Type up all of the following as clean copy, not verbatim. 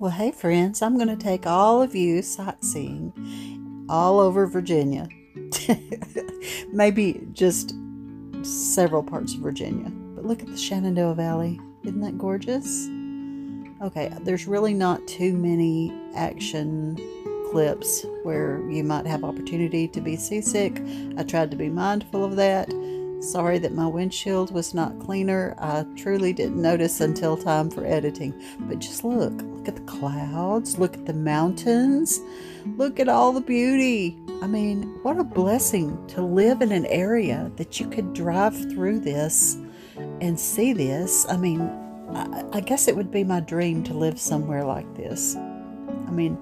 Well, hey friends, I'm going to take all of you sightseeing all over Virginia. Maybe just several parts of Virginia. But look at the Shenandoah Valley. Isn't that gorgeous? Okay, there's really not too many action clips where you might have opportunity to be seasick. I tried to be mindful of that. Sorry that my windshield was not cleaner. I truly didn't notice until time for editing. But just look at the clouds, look at the mountains, look at all the beauty. I mean, what a blessing to live in an area that you could drive through this and see this. I mean, I guess it would be my dream to live somewhere like this. I mean,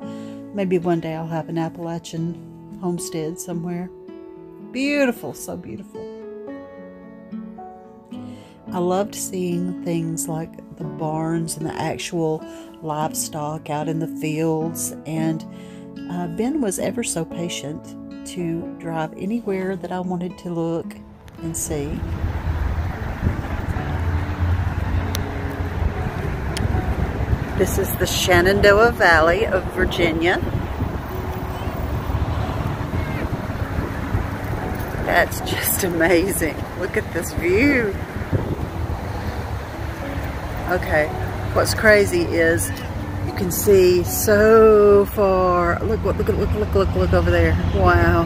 maybe one day I'll have an Appalachian homestead somewhere. Beautiful, so beautiful. I loved seeing things like the barns and the actual livestock out in the fields, and Ben was ever so patient to drive anywhere that I wanted to look and see. This is the Shenandoah Valley of Virginia. That's just amazing. Look at this view. Okay, what's crazy is you can see so far. Look over there. Wow.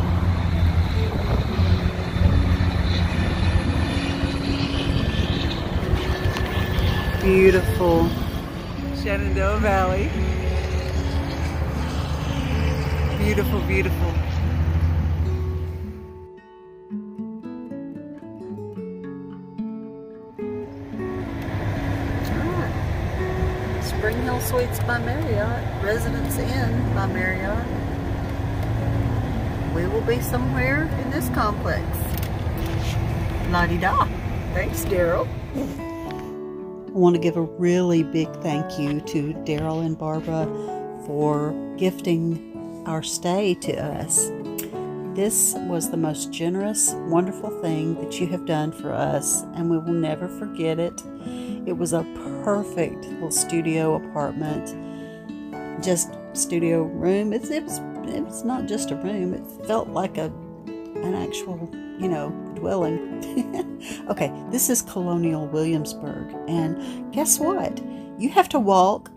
Beautiful Shenandoah Valley. Beautiful, beautiful. Spring Hill Suites by Marriott, Residence Inn by Marriott. We will be somewhere in this complex. La-di-da. Thanks, Daryl. I want to give a really big thank you to Daryl and Barbara for gifting our stay to us. This was the most generous, wonderful thing that you have done for us, and we will never forget it. It was a perfect little studio apartment, just studio room. It's not just a room. It felt like an actual, dwelling. Okay, this is Colonial Williamsburg, and guess what? You have to walk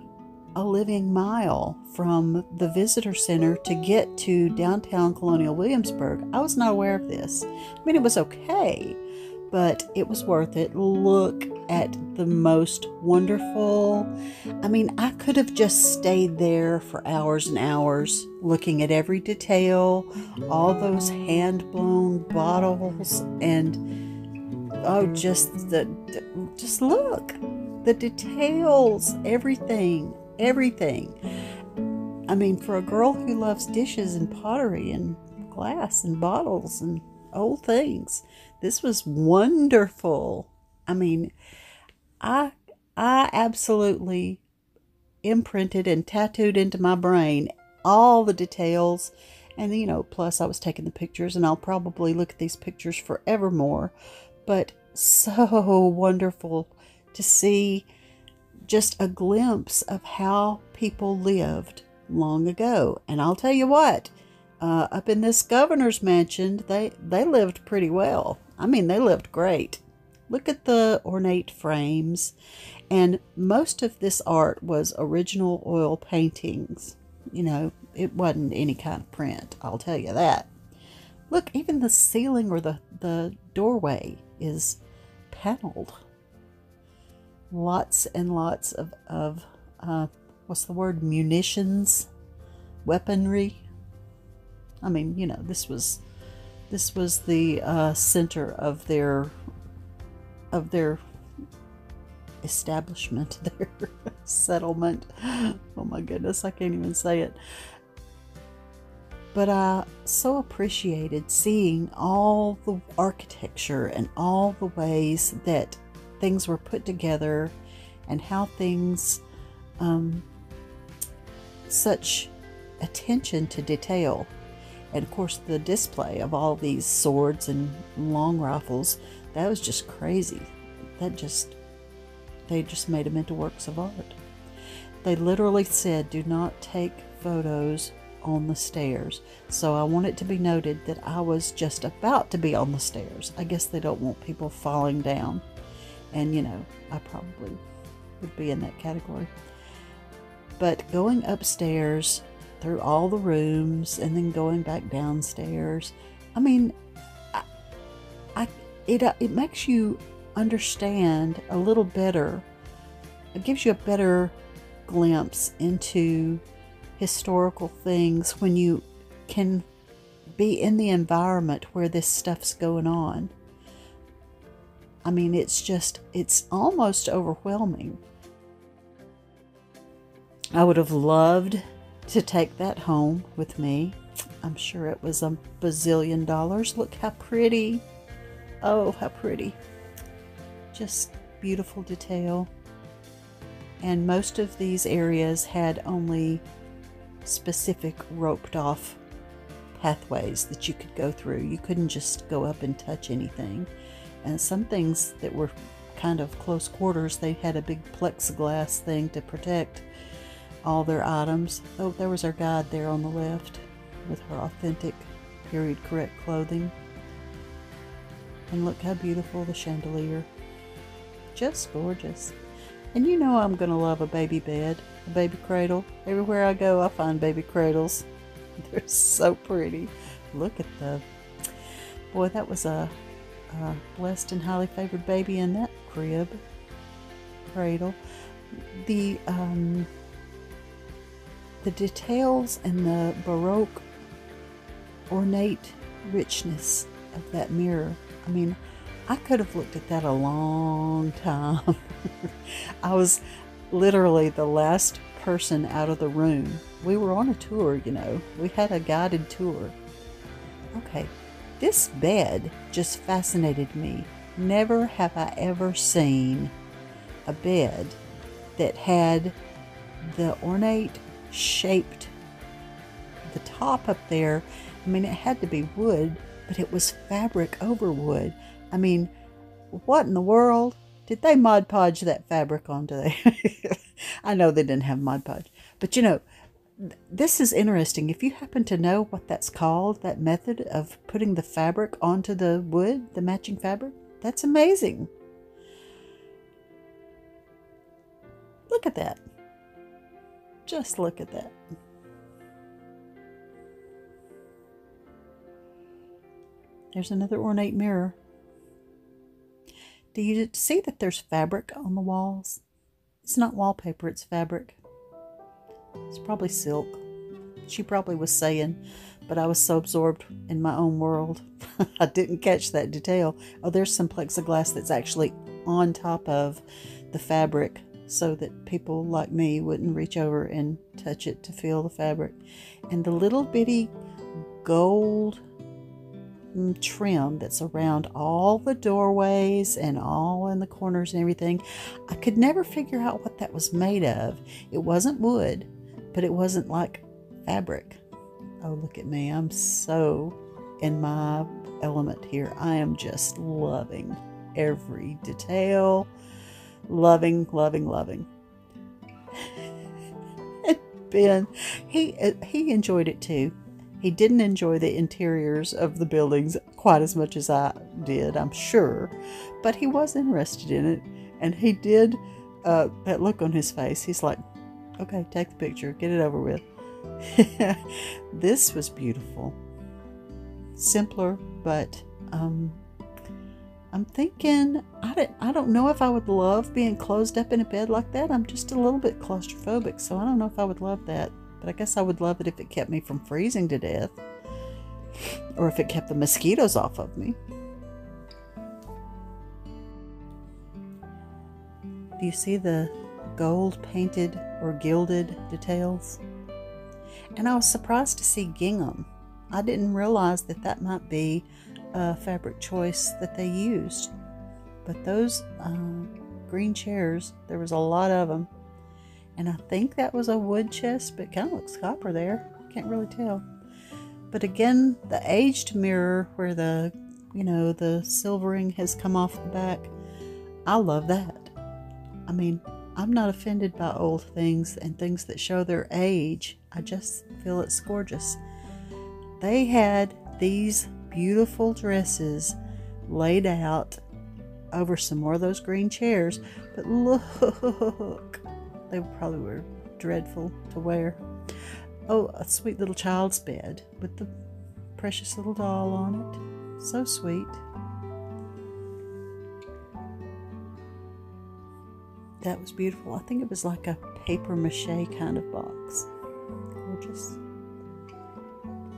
a living mile from the visitor center to get to downtown Colonial Williamsburg. I was not aware of this. I mean, it was okay, but it was worth it. Look at the most wonderful. I mean, I could have just stayed there for hours and hours looking at every detail, all those hand-blown bottles, and oh, just look, the details, everything. I mean, for a girl who loves dishes and pottery and glass and bottles and old things, this was wonderful. I mean, I absolutely imprinted and tattooed into my brain all the details. And, plus I was taking the pictures, and I'll probably look at these pictures forevermore. But so wonderful to see just a glimpse of how people lived long ago. And I'll tell you what, up in this governor's mansion, they lived pretty well. I mean, they lived great. Look at the ornate frames. And most of this art was original oil paintings. It wasn't any kind of print, I'll tell you that. Look, even the ceiling or the doorway is paneled. Lots and lots of what's the word? Munitions, weaponry. I mean, this was the center of their establishment, their settlement. Oh my goodness, I can't even say it. But I so appreciated seeing all the architecture and all the ways that things were put together, and how things, such attention to detail. And of course the display of all these swords and long rifles, that was just crazy. They just made them into works of art. They literally said, do not take photos on the stairs. So I want it to be noted that I was just about to be on the stairs. I guess they don't want people falling down. And you know, I probably would be in that category. But going upstairs through all the rooms and then going back downstairs, I mean, it makes you understand a little better. It gives you a better glimpse into historical things when you can be in the environment where this stuff's going on. I mean, it's almost overwhelming. I would have loved to take that home with me. I'm sure it was $1 bazillion. Look how pretty. Oh, how pretty. Just beautiful detail. And most of these areas had only specific roped off pathways that you could go through. You couldn't just go up and touch anything. And some things that were kind of close quarters, they had a big plexiglass thing to protect all their items. Oh, there was our guide there on the left with her authentic period correct clothing. And look how beautiful the chandelier. Just gorgeous. And you know I'm going to love a baby bed, a baby cradle. Everywhere I go, I find baby cradles. They're so pretty. Look at the... Boy, that was a blessed and highly favored baby in that cradle. The details and the Baroque ornate richness of that mirror. I mean, I could have looked at that a long time. I was literally the last person out of the room. We were on a tour, you know. We had a guided tour. Okay, this bed just fascinated me. Never have I ever seen a bed that had the ornate shaped, the top up there. I mean, it had to be wood, but it was fabric over wood. I mean, what in the world? Did they Mod Podge that fabric onto there? I know they didn't have Mod Podge. But you know, this is interesting. If you happen to know what that's called, that method of putting the fabric onto the wood, the matching fabric, that's amazing. Look at that. Just look at that. There's another ornate mirror. Do you see that there's fabric on the walls? It's not wallpaper, it's fabric. It's probably silk. She probably was saying, but I was so absorbed in my own world, I didn't catch that detail. Oh, there's some plexiglass that's actually on top of the fabric so that people like me wouldn't reach over and touch it to feel the fabric. And the little bitty gold trim that's around all the doorways and all in the corners and everything. I could never figure out what that was made of. It wasn't wood, but it wasn't like fabric. Oh, look at me. I'm so in my element here. I am just loving every detail. Loving, loving, loving. And Ben, he enjoyed it too. He didn't enjoy the interiors of the buildings quite as much as I did, I'm sure, but he was interested in it, and he did, that look on his face, he's like, okay, take the picture, get it over with. This was beautiful. Simpler, but I'm thinking, I don't know if I would love being closed up in a bed like that. I'm just a little bit claustrophobic, so I don't know if I would love that. But I guess I would love it if it kept me from freezing to death. Or if it kept the mosquitoes off of me. Do you see the gold painted or gilded details? And I was surprised to see gingham. I didn't realize that that might be a fabric choice that they used. But those green chairs, there was a lot of them. And I think that was a wood chest, but it kind of looks copper there. Can't really tell. But again, the aged mirror where the, you know, the silvering has come off the back. I love that. I mean, I'm not offended by old things and things that show their age. I just feel it's gorgeous. They had these beautiful dresses laid out over some more of those green chairs, but look, they probably were dreadful to wear. Oh, a sweet little child's bed with the precious little doll on it. So sweet. That was beautiful. I think it was like a paper mache kind of box. Gorgeous.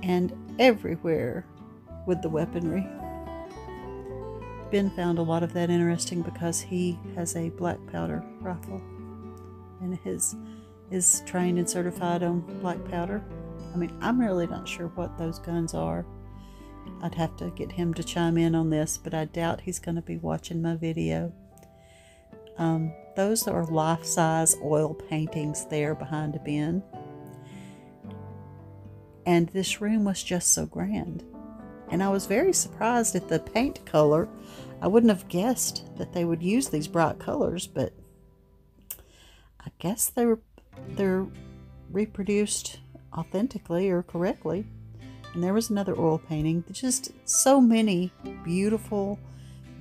And everywhere with the weaponry. Ben found a lot of that interesting because he has a black powder rifle and is trained and certified on black powder. I mean, I'm really not sure what those guns are. I'd have to get him to chime in on this, but I doubt he's going to be watching my video. Those are life-size oil paintings there behind Ben. And this room was just so grand. And I was very surprised at the paint color. I wouldn't have guessed that they would use these bright colors, but I guess they're reproduced authentically or correctly. And there was another oil painting. Just so many beautiful,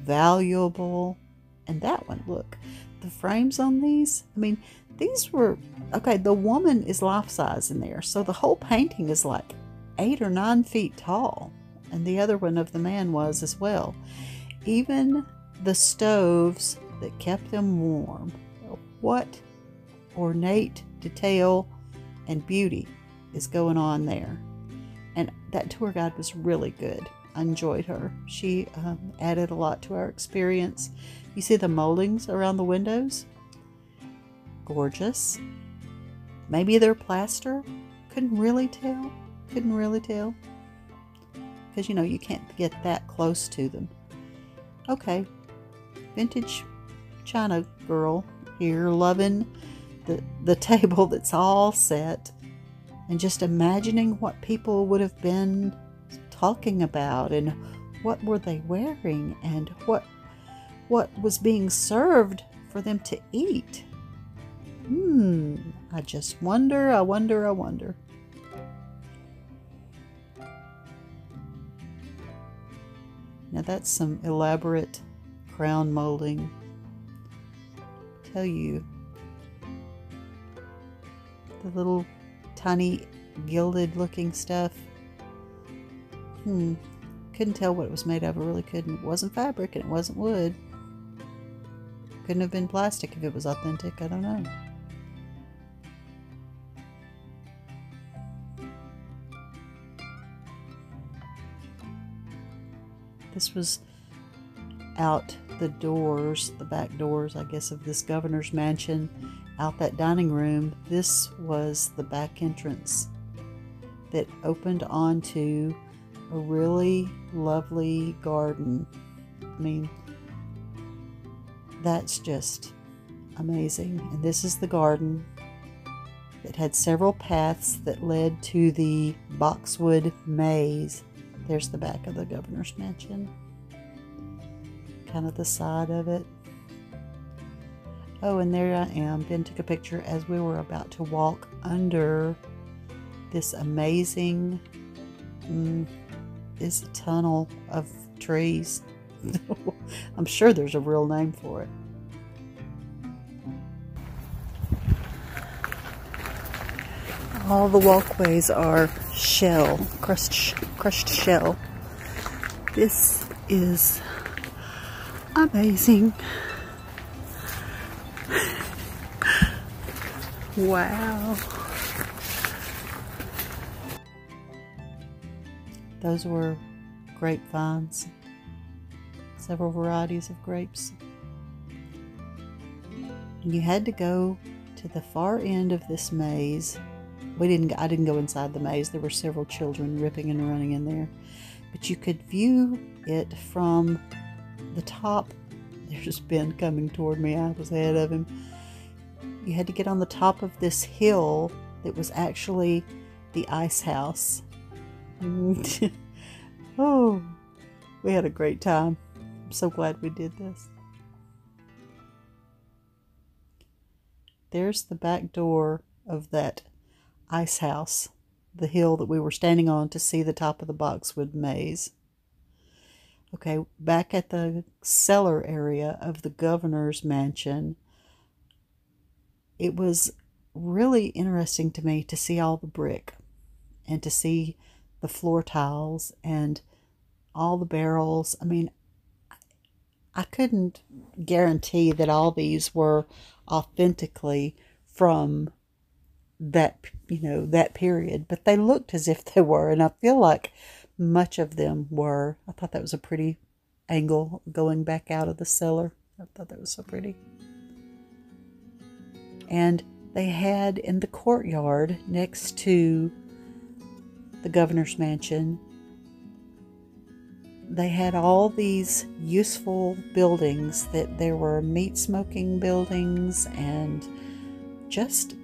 valuable, and that one, look, the frames on these, I mean, these were, okay, the woman is life-size in there, so the whole painting is like 8 or 9 feet tall, and the other one of the man was as well. Even the stoves that kept them warm. What ornate detail and beauty is going on there. And that tour guide was really good. I enjoyed her. She added a lot to our experience. You see the moldings around the windows? Gorgeous. Maybe they're plaster. Couldn't really tell. Because, you know, you can't get that close to them. Okay. Vintage China girl here loving the table that's all set. And just imagining what people would have been talking about and what were they wearing and what was being served for them to eat. I just wonder, I wonder. Now that's some elaborate crown molding. Tell you, the little tiny gilded looking stuff. Couldn't tell what it was made of. I really couldn't. It wasn't fabric and it wasn't wood. Couldn't have been plastic if it was authentic. I don't know. This was out the doors, the back doors, I guess, of this governor's mansion. Out that dining room, this was the back entrance that opened onto a really lovely garden. I mean, that's just amazing. And this is the garden that had several paths that led to the boxwood maze. There's the back of the governor's mansion. Kind of the side of it. Oh, and there I am. Ben took a picture as we were about to walk under this amazing this tunnel of trees. I'm sure there's a real name for it. All the walkways are shell, crushed shell. This is amazing. Wow. Those were grapevines. Several varieties of grapes. And you had to go to the far end of this maze. I didn't go inside the maze. There were several children ripping and running in there. But you could view it from the top. There's Ben coming toward me. I was ahead of him. You had to get on the top of this hill that was actually the ice house. Oh, we had a great time. I'm so glad we did this. there's the back door of that ice house, the hill that we were standing on to see the top of the boxwood maze. Okay, back at the cellar area of the governor's mansion, it was really interesting to me to see all the brick and to see the floor tiles and all the barrels. I mean, I couldn't guarantee that all these were authentically from that, that period, but they looked as if they were, and I feel like much of them were. I thought that was a pretty angle going back out of the cellar. I thought that was so pretty. And they had in the courtyard next to the governor's mansion, they had all these useful buildings. That there were meat smoking buildings and just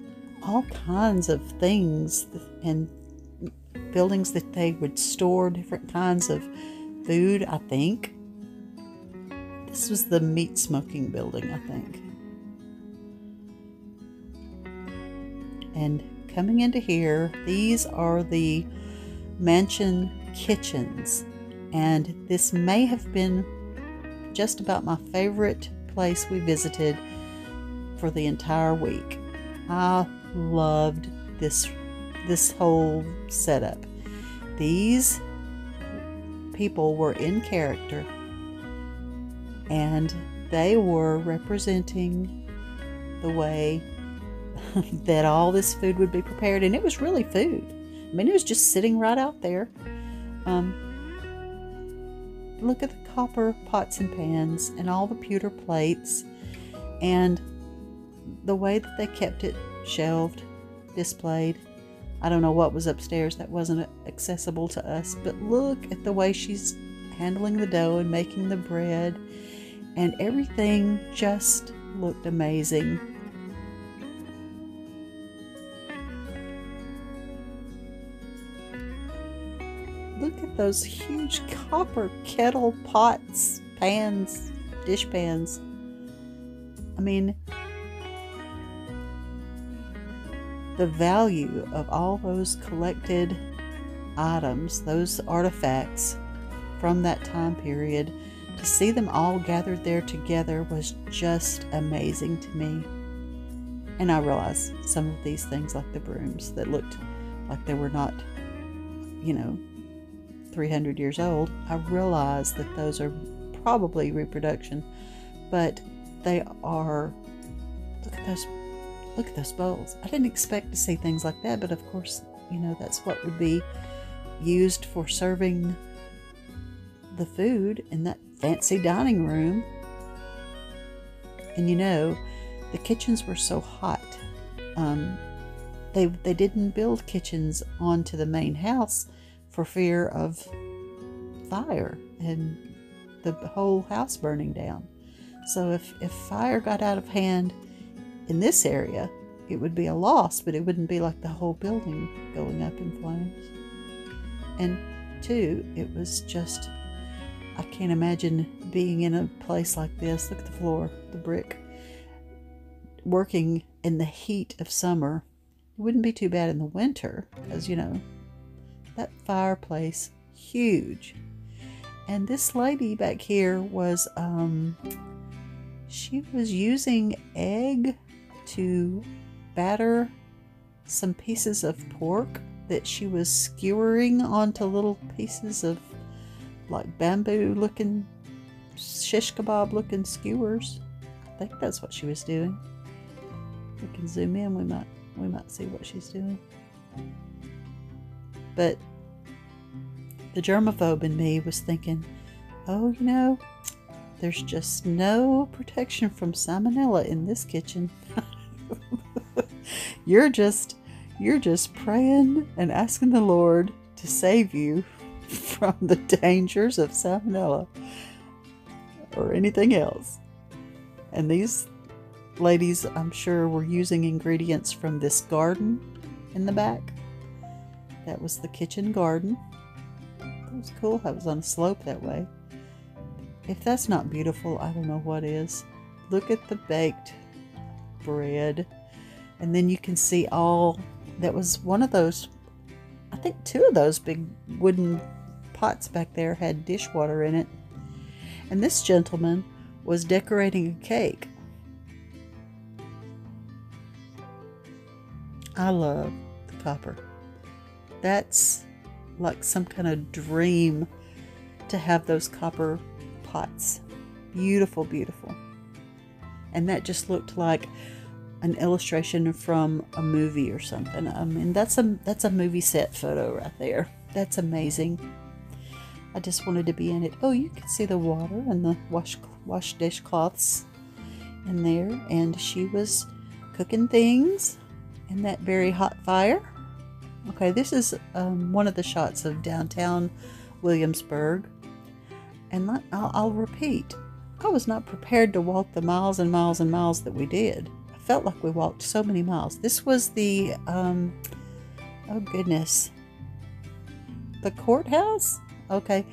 all kinds of things, and buildings that they would store different kinds of food, I think. This was the meat smoking building, I think. And coming into here, these are the mansion kitchens. And this may have been just about my favorite place we visited for the entire week. I loved this whole setup. These people were in character, and they were representing the way that all this food would be prepared. And it was really food. I mean, it was just sitting right out there. Look at the copper pots and pans and all the pewter plates, and the way that they kept it shelved, displayed. I don't know what was upstairs that wasn't accessible to us, but look at the way she's handling the dough and making the bread, and everything just looked amazing. Look at those huge copper kettle pots, pans, dish pans. I mean, the value of all those collected items, those artifacts from that time period, to see them all gathered there together was just amazing to me. And I realized some of these things, like the brooms that looked like they were not, 300 years old, I realize that those are probably reproduction, but they are. Look at those bowls. I didn't expect to see things like that, but of course, that's what would be used for serving the food in that fancy dining room. And the kitchens were so hot. They didn't build kitchens onto the main house for fear of fire and the whole house burning down. So if fire got out of hand in this area, it would be a loss, but it wouldn't be like the whole building going up in flames. And two, it was just, I can't imagine being in a place like this. Look at the floor, the brick. Working in the heat of summer. It wouldn't be too bad in the winter, because that fireplace, huge. And this lady back here was, she was using egg to batter some pieces of pork that she was skewering onto little pieces of like bamboo looking, shish kebab looking skewers. I think that's what she was doing. We can zoom in, we might see what she's doing. But the germaphobe in me was thinking, oh, there's just no protection from salmonella in this kitchen. You're just praying and asking the Lord to save you from the dangers of salmonella or anything else. And these ladies, I'm sure, were using ingredients from this garden in the back. That was the kitchen garden. It was cool. I was on a slope that way. If that's not beautiful, I don't know what is. Look at the baked bread. And then you can see all, that was one of those, I think two of those big wooden pots back there had dishwater in it. And this gentleman was decorating a cake. I love the copper. That's like some kind of dream to have those copper pots. Beautiful, beautiful. And that just looked like an illustration from a movie or something. I mean, that's a movie set photo right there. That's amazing. I just wanted to be in it. Oh, you can see the water and the wash dishcloths in there. And she was cooking things in that very hot fire. Okay, this is one of the shots of downtown Williamsburg. And I'll repeat, I was not prepared to walk the miles and miles and miles that we did. I felt like we walked so many miles. This was the, oh goodness, the courthouse? Okay,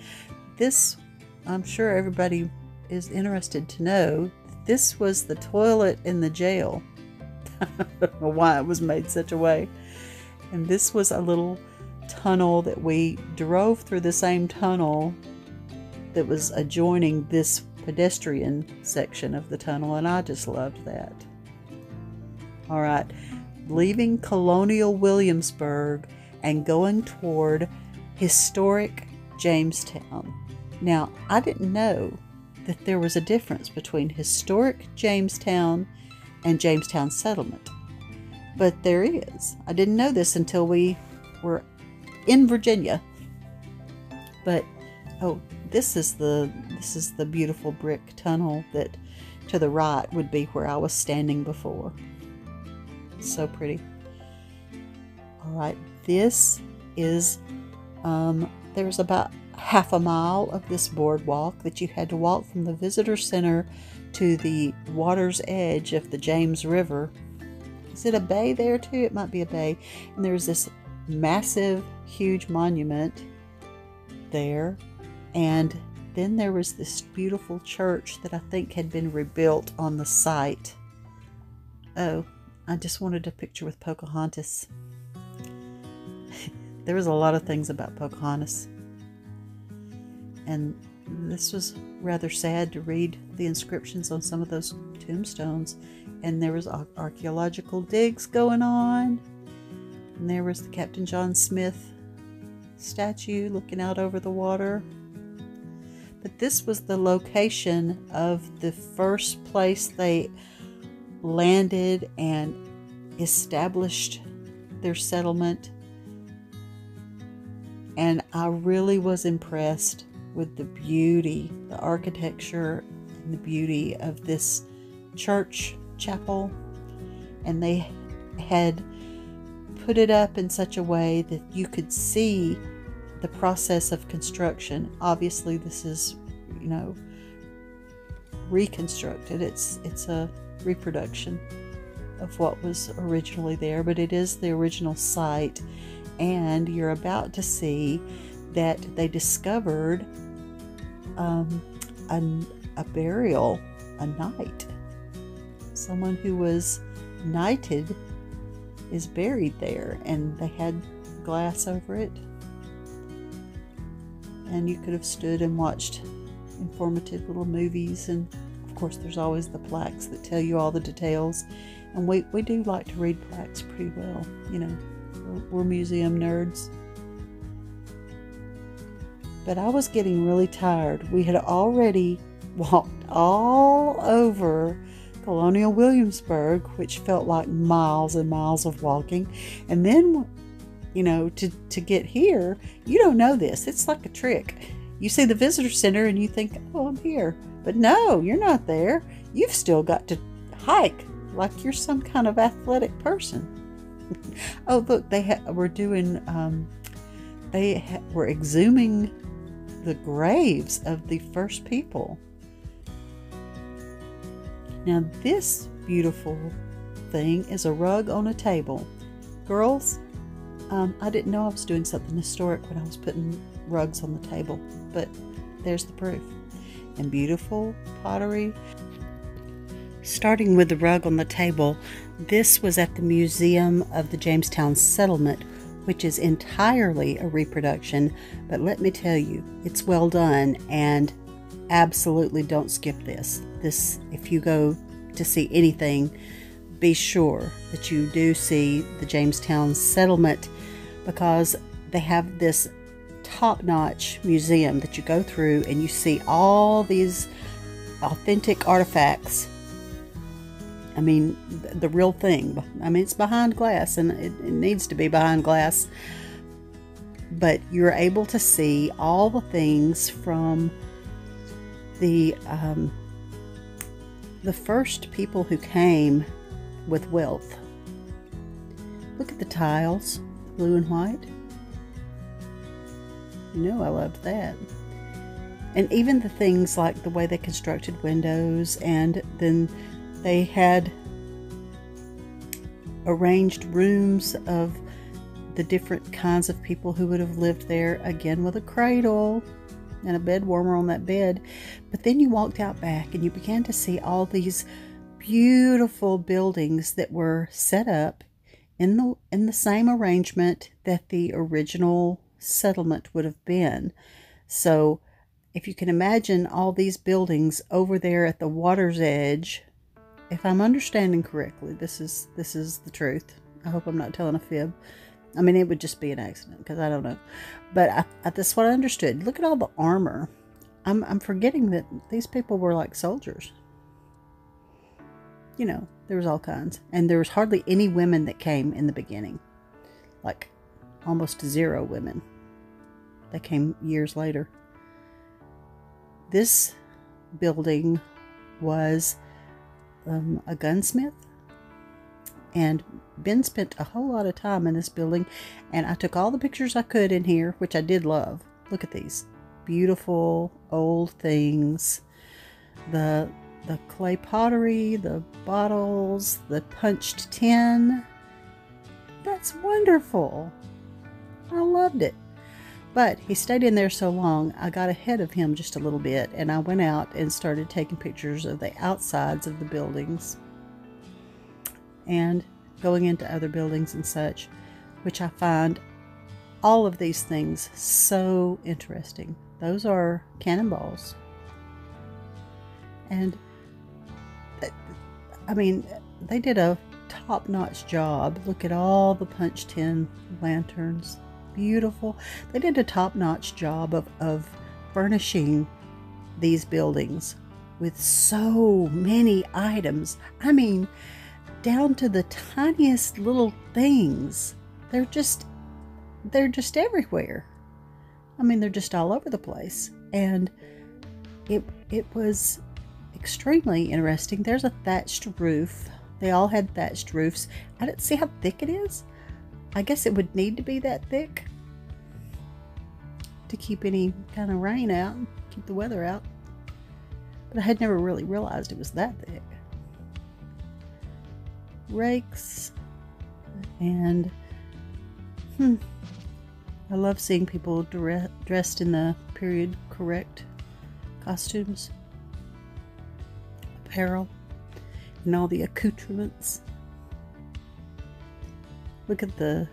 this, I'm sure everybody is interested to know, this was the toilet in the jail. I don't know why it was made such a way. And this was a little tunnel that we drove through, the same tunnel that was adjoining this pedestrian section of the tunnel, and I just loved that. All right, leaving Colonial Williamsburg and going toward historic Jamestown. Now, I didn't know that there was a difference between historic Jamestown and Jamestown settlement, but there is. I didn't know this until we were in Virginia. But oh, this is the beautiful brick tunnel that to the right would be where I was standing before. So pretty. All right, this is there's about half a mile of this boardwalk that you had to walk from the visitor center to the water's edge of the James River. Is it a bay there too? It might be a bay. And there's this massive, huge monument there. And then there was this beautiful church that I think had been rebuilt on the site. Oh, I just wanted a picture with Pocahontas. There was a lot of things about Pocahontas. And this was rather sad to read the inscriptions on some of those tombstones. And there was archaeological digs going on. And there was the Captain John Smith statue looking out over the water. But this was the location of the first place they landed and established their settlement. And I really was impressed with the beauty, the architecture, and the beauty of this church chapel. And they had put it up in such a way that you could see the process of construction. Obviously, this is, reconstructed. It's a reproduction of what was originally there, but it is the original site. And you're about to see that they discovered a burial, a knight. Someone who was knighted is buried there, and they had glass over it. And you could have stood and watched informative little movies, and of course there's always the plaques that tell you all the details. And we do like to read plaques pretty well, we're museum nerds. But I was getting really tired. We had already walked all over Colonial Williamsburg, which felt like miles and miles of walking. And then, to get here, you don't know this. It's like a trick. You see the visitor center and you think, oh, I'm here. But no, you're not there. You've still got to hike like you're some kind of athletic person. Oh, look, they were exhuming the graves of the first people. Now, this beautiful thing is a rug on a table. Girls, I didn't know I was doing something historic when I was putting rugs on the table, but there's the proof. And beautiful pottery. Starting with the rug on the table, this was at the Museum of the Jamestown Settlement, which is entirely a reproduction, but let me tell you, it's well done, and absolutely don't skip this. If you go to see anything, be sure that you do see the Jamestown Settlement, because they have this top-notch museum that you go through and you see all these authentic artifacts. I mean, the real thing. I mean, it's behind glass, and it needs to be behind glass, but you're able to see all the things from the first people who came with wealth. Look at the tiles, blue and white. You know I loved that. And even the things like the way they constructed windows, and then they had arranged rooms of the different kinds of people who would have lived there, again with a cradle and a bed warmer on that bed. But then you walked out back and you began to see all these beautiful buildings that were set up in the same arrangement that the original settlement would have been. So if you can imagine all these buildings over there at the water's edge, if I'm understanding correctly, this is the truth. I hope I'm not telling a fib. I mean, it would just be an accident, because I don't know. But that's what I understood. Look at all the armor. I'm forgetting that these people were like soldiers. You know, there was all kinds. And there was hardly any women that came in the beginning. Like, almost 0 women. They came years later. This building was a gunsmith. And Ben spent a whole lot of time in this building, and I took all the pictures I could in here, which I did love. Look at these beautiful old things. The clay pottery, the bottles, the punched tin. That's wonderful. I loved it. But he stayed in there so long, I got ahead of him just a little bit, and I went out and started taking pictures of the outsides of the buildings and going into other buildings and such, which I find all of these things so interesting. Those are cannonballs. And I mean, they did a top-notch job. Look at all the punch tin lanterns. Beautiful. They did a top-notch job of furnishing these buildings with so many items. I mean, down to the tiniest little things. They're just everywhere. I mean, they're just all over the place. And it was extremely interesting. There's a thatched roof. They all had thatched roofs. I didn't see how thick it is. I guess it would need to be that thick to keep any kind of rain out, keep the weather out. But I had never really realized it was that thick. Rakes, and I love seeing people dressed in the period correct costumes, apparel, and all the accoutrements. Look at the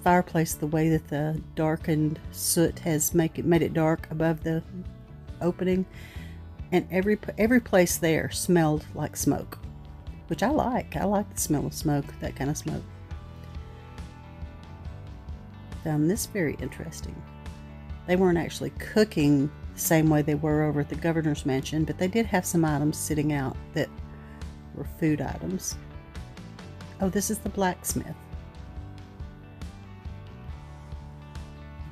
fireplace, the way that the darkened soot has made it dark above the opening, and every place there smelled like smoke, which I like. I like the smell of smoke, that kind of smoke. Found this very interesting. They weren't actually cooking the same way they were over at the governor's mansion, but they did have some items sitting out that were food items. Oh, this is the blacksmith.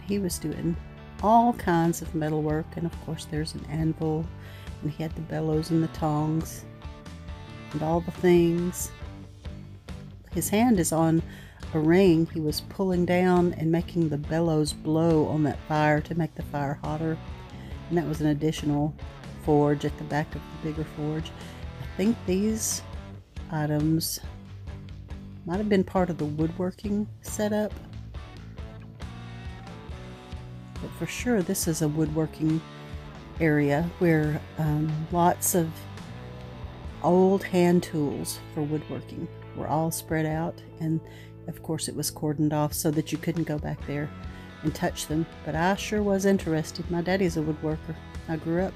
He was doing all kinds of metalwork, and of course there's an anvil, and he had the bellows and the tongs and all the things. His hand is on a ring. He was pulling down and making the bellows blow on that fire to make the fire hotter, and that was an additional forge at the back of the bigger forge. I think these items might have been part of the woodworking setup, but for sure this is a woodworking area where lots of old hand tools for woodworking were all spread out, and of course it was cordoned off so that you couldn't go back there and touch them. But I sure was interested. My daddy's a woodworker. I grew up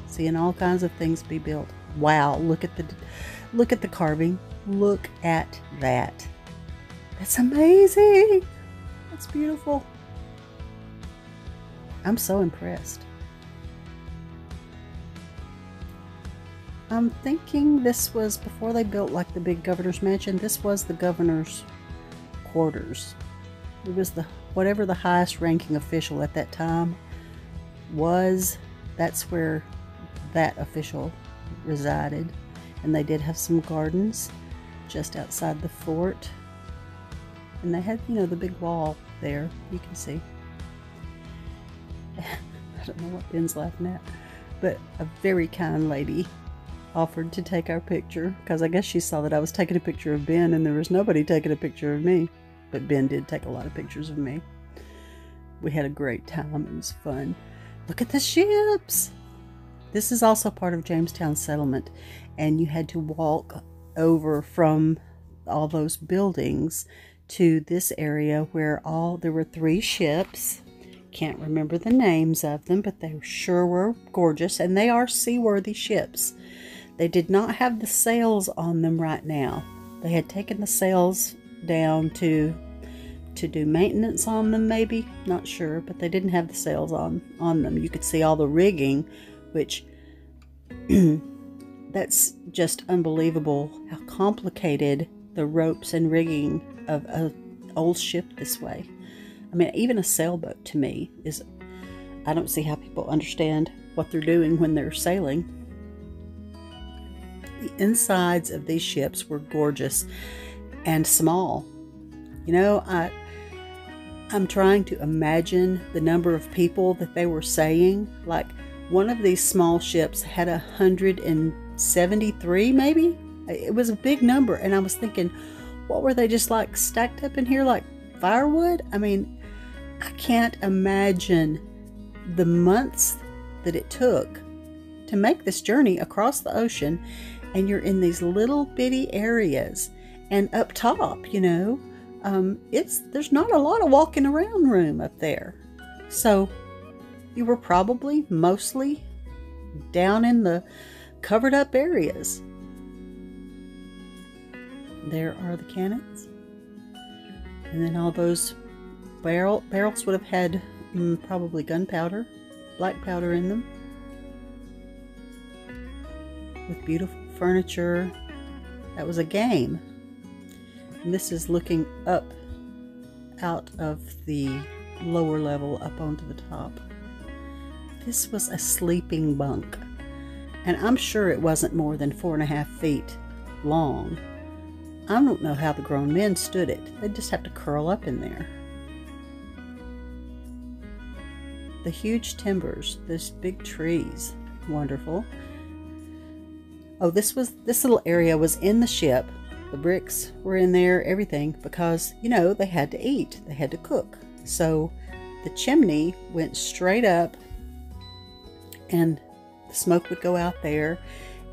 seeing all kinds of things be built. Wow, look at the carving. Look at that. That's amazing. That's beautiful. I'm so impressed. I'm thinking this was before they built like the big governor's mansion. This was the governor's quarters. It was whatever the highest ranking official at that time was. That's where that official resided. And they did have some gardens just outside the fort. And they had, you know, the big wall there, you can see. I don't know what Ben's laughing at, but a very kind lady offered to take our picture, because I guess she saw that I was taking a picture of Ben and there was nobody taking a picture of me. But Ben did take a lot of pictures of me. We had a great time. It was fun. Look at the ships! This is also part of Jamestown settlement, and you had to walk over from all those buildings to this area where there were 3 ships. Can't remember the names of them, but they sure were gorgeous, and they are seaworthy ships. They did not have the sails on them right now. They had taken the sails down to do maintenance on them, maybe, not sure, but they didn't have the sails on them. You could see all the rigging, which that's just unbelievable how complicated the ropes and rigging of an old ship this way. I mean, even a sailboat to me is, I don't see how people understand what they're doing when they're sailing. The insides of these ships were gorgeous and small. You know, I'm trying to imagine the number of people that they were saying. Like, one of these small ships had 173, maybe? It was a big number, and I was thinking, what were they, just like stacked up in here like firewood? I mean, I can't imagine the months that it took to make this journey across the ocean, and you're in these little bitty areas, and up top, you know, there's not a lot of walking around room up there. So you were probably mostly down in the covered up areas. There are the cannons. And then all those barrels would have had probably gunpowder, black powder in them. With beautiful furniture. That was a game. And this is looking up out of the lower level up onto the top. This was a sleeping bunk. And I'm sure it wasn't more than 4.5 feet long. I don't know how the grown men stood it. They'd just have to curl up in there. The huge timbers, those big trees, wonderful. Oh, this little area was in the ship. The bricks were in there, everything, because, you know, they had to eat. They had to cook. So the chimney went straight up, and the smoke would go out there,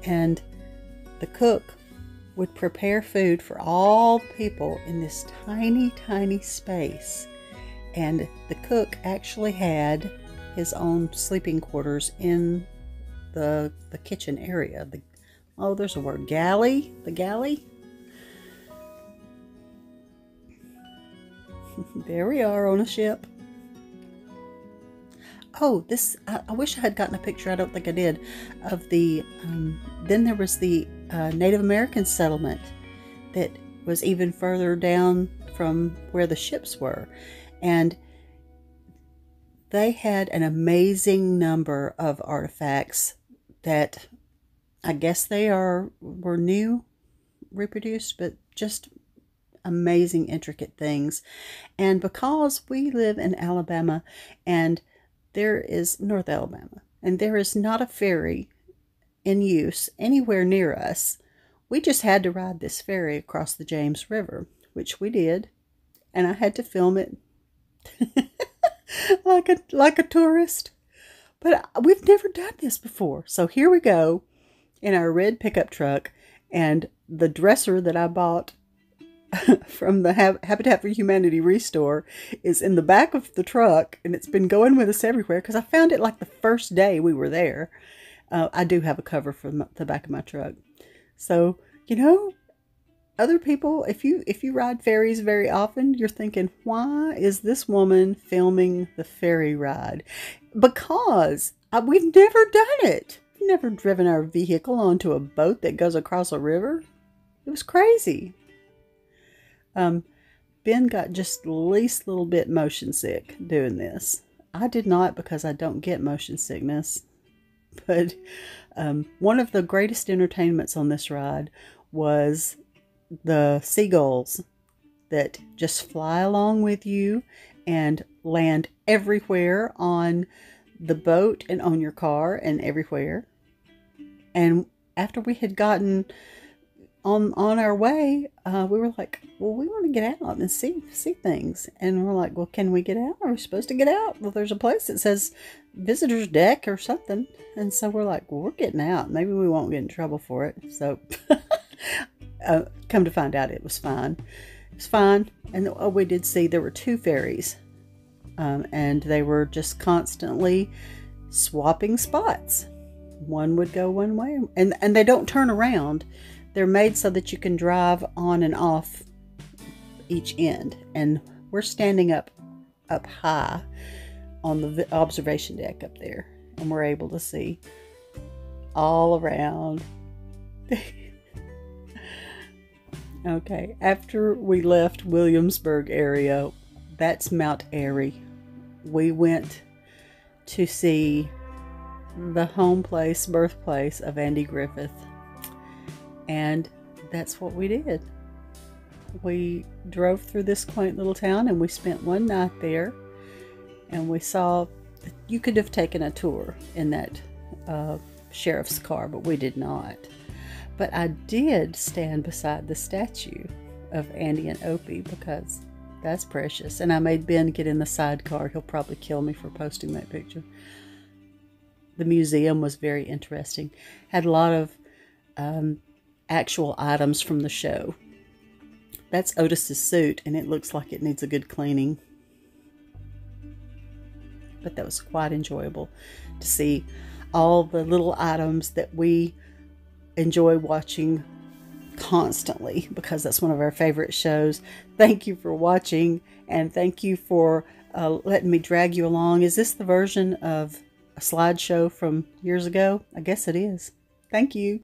and the cook would prepare food for all the people in this tiny, tiny space. And the cook actually had his own sleeping quarters in the kitchen area. Oh, there's a word, galley, the galley. There we are on a ship. Oh, this, I wish I had gotten a picture, I don't think I did, of the, then there was the Native American settlement that was even further down from where the ships were. And they had an amazing number of artifacts that I guess they were new, reproduced, but just amazing, intricate things. And because we live in Alabama, and there is North Alabama, and there is not a ferry in use anywhere near us, we just had to ride this ferry across the James River, which we did, and I had to film it like a tourist. But we've never done this before, so here we go. in our red pickup truck, and the dresser that I bought from the Habitat for Humanity restore is in the back of the truck, and it's been going with us everywhere because I found it like the first day we were there. I do have a cover for the back of my truck. So, you know, other people, if you ride ferries very often, you're thinking, why is this woman filming the ferry ride? Because we've never done it. We've never driven our vehicle onto a boat that goes across a river. It was crazy. Ben got just the least little bit motion sick doing this. I did not, because I don't get motion sickness. But one of the greatest entertainments on this ride was the seagulls that just fly along with you and land everywhere on the boat and on your car and everywhere. And after we had gotten on our way, we were like, well, we want to get out and see things. And we're like, well, can we get out? Are we supposed to get out? Well, there's a place that says visitor's deck or something. And so we're like, well, we're getting out. Maybe we won't get in trouble for it. So come to find out, it was fine. It was fine. And we did see there were 2 ferries. And they were just constantly swapping spots. One would go one way, and they don't turn around. They're made so that you can drive on and off each end. And we're standing up high on the observation deck up there, and we're able to see all around. Okay, after we left Williamsburg area, that's Mount Airy, we went to see the home place, birthplace of Andy Griffith. And that's what we did. We drove through this quaint little town, and we spent one night there, and we saw, you could have taken a tour in that sheriff's car, but we did not. But I did stand beside the statue of Andy and Opie, because that's precious. And I made Ben get in the sidecar. He'll probably kill me for posting that picture. The museum was very interesting. Had a lot of actual items from the show. That's Otis's suit, and it looks like it needs a good cleaning. But that was quite enjoyable to see all the little items that we enjoy watching constantly, because that's one of our favorite shows. Thank you for watching, and thank you for letting me drag you along. Is this the version of a slideshow from years ago? I guess it is. Thank you.